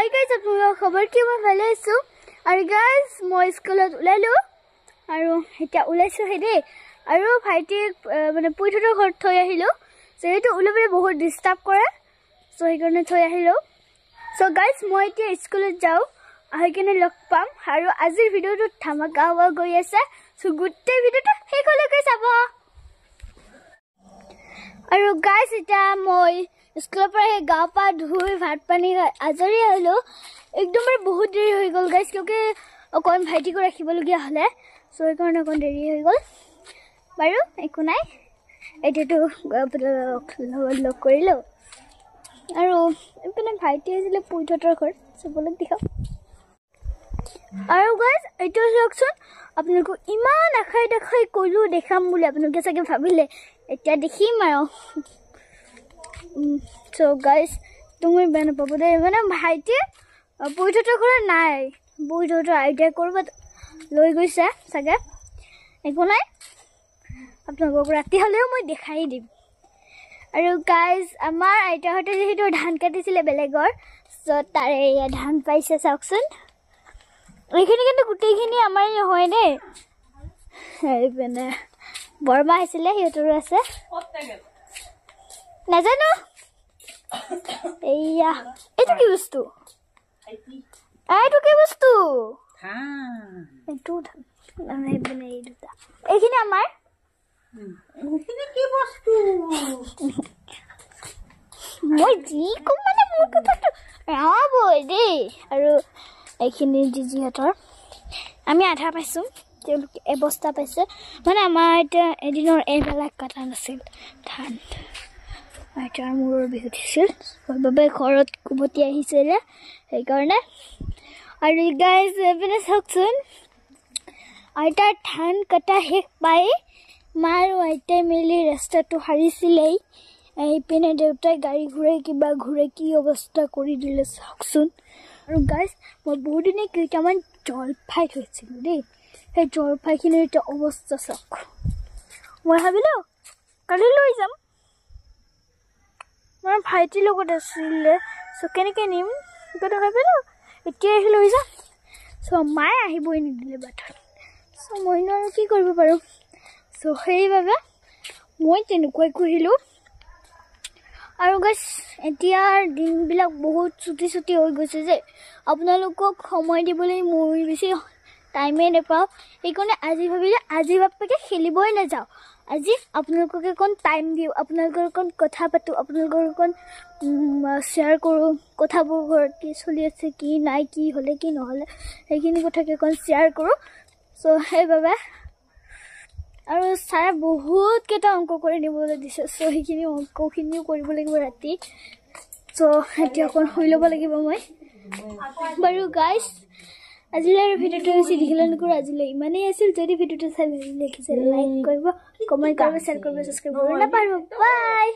hi guys আপোনালোকৰ খবৰ কি মই ভালে আছো আৰু গাইস মই স্কুলত ওলালো আৰু এটা ওলাইছো হেদে আৰু ভাইটি মানে পুইঠৰ ঘৰ থৈ আহিলো যেহেতু ওলাবলে বহুত ডিস্টাৰ্ব কৰে সো সেইকাৰণে থৈ আহিলো সো গাইস মই এতিয়া স্কুলত যাও আহিকেনে লগ পাম আৰু আজিৰ ভিডিওটো ধামাকা হোৱা গৈ আছে সো গুটে ভিডিওটো হেকলৈকে চাব আৰু গাইস এটা মই स्कूल पर गाँव पा धुई भात पानी आजरी हलो एकदम बहुत देरी हो गल गाइस क्योंकि अकन भाइटी को राखिबलगिया हले सो एकारण अकन देरी हो गल बारो एको नाइ एटेटो लग करिलो आरो एपने भाइटी आजिले पुइठटर घर सबलक दिखाओ आरो गाइस एतो लक्षण आपनको इमान आखाय देखाय कइलो देखाम बुले आपनके सके भाबिले एटा देखिम आरो So guys, তুমি বেনা পাবো দে মানে ভাইটি পুইঠটো ঘৰ নাই পুইঠটো আইডিয়া কৰবা লৈ গৈছে সাগে একো নাই আপোনালোকক ৰাতি হলেও মই দেখাই দিম আৰু গাইস আমাৰ আইতা হতে যেহেতু ধান কাটিছিলে বেলেগৰ সো তাৰে ইয়া ধান পাইছে চাওকচোন এইখিনি কিন্তু গুটেইখিনি আমাৰ নহয় দে এই বেনা বৰমা আহিছিলে হিয়তৰো আছে নাজানো এয়া এটো কি বস্তু এটো কি বস্তু এটো আমি বনাই দুটা এইখিনি আমাৰ এইখিনি কি বস্তু মই জি কম মানে মোৰ কথাটো আবই দে আৰু এইখিনি জিজি হাতৰ আমি আধা পাইছো তেওঁলোক এবস্তা পাইছে মানে আমাৰ এটা এদিনৰ এবেলা কাটা নাছিল ধান আইতাৰ মূৰৰ বিষ উঠিছিল বাবে ঘৰত কুবতি আহিছিলে সেইকাৰণে আৰু গাইজ এপিনে চাওকচোন আইতাৰ ধান কটা শেষ পাই মাৰ আইতাই মিলি ৰাস্তাটো সাৰিছিলেই এইপিনে দেউতাই গাড়ী ঘূৰাই কিবা ঘূৰাই কি অৱস্থা কৰি দিলে চাওকচোন আৰু গাইজ মই বহুত দিনে কেইটামান জলফাই থৈছিলোঁ দেই সেই জলফাইখিনিৰ এটা অৱস্থা চাওক মই ভাবিলোঁ কালি লৈ যাম মই ভাইটিৰ লগত আছিলে সো কেনেকৈ নিম কথা ভাবিলোঁ এতিয়া আহি লৈ যাম সো মায়ে আহিবই নিদিলে বাটত সো মইনো আৰু কি কৰিব পাৰোঁ সো সেইবাবে মই তেনেকুৱাই কৰিলোঁ আৰু গাইছ এতিয়াৰ দিনবিলাক বহুত ছুটি ছুটি হৈ গৈছে যে আপোনালোকক সময় দিবলৈ মই বেছি টাইমে নাপাওঁ সেইকাৰণে আজি ভাবিলে আজি বাপেকে খেলিবই নাযাওঁ আজি আপোনালোকক অকণ টাইম দিওঁ আপোনালোকৰ অকণ কথা পাতোঁ আপোনালোকৰ অকণ শ্বেয়াৰ কৰোঁ কথাবোৰ ঘৰত কি চলি আছে কি নাই কি হ'লে কি নহ'লে সেইখিনি কথাকে অকণ শ্বেয়াৰ কৰোঁ চ' সেইবাবে আৰু ছাৰে বহুত কেইটা অংক কৰি নিবলৈ দিছে চ' সেইখিনি অংকখিনিও কৰিব লাগিব ৰাতি চ' এতিয়া অকণ শুই ল'ব লাগিব মই বাৰু গাইছ আজিলৈ ভিডিওটো বেছি দীঘল নকৰোঁ আজিলৈ ইমানেই আছিল যদি ভিডিওটো চাই ভাল লাগিছে লাইক কৰিব কমেণ্ট কৰিব শ্বেয়াৰ কৰিব ছাবস্ক্ৰাইব কৰিব নাপাহৰিব বাই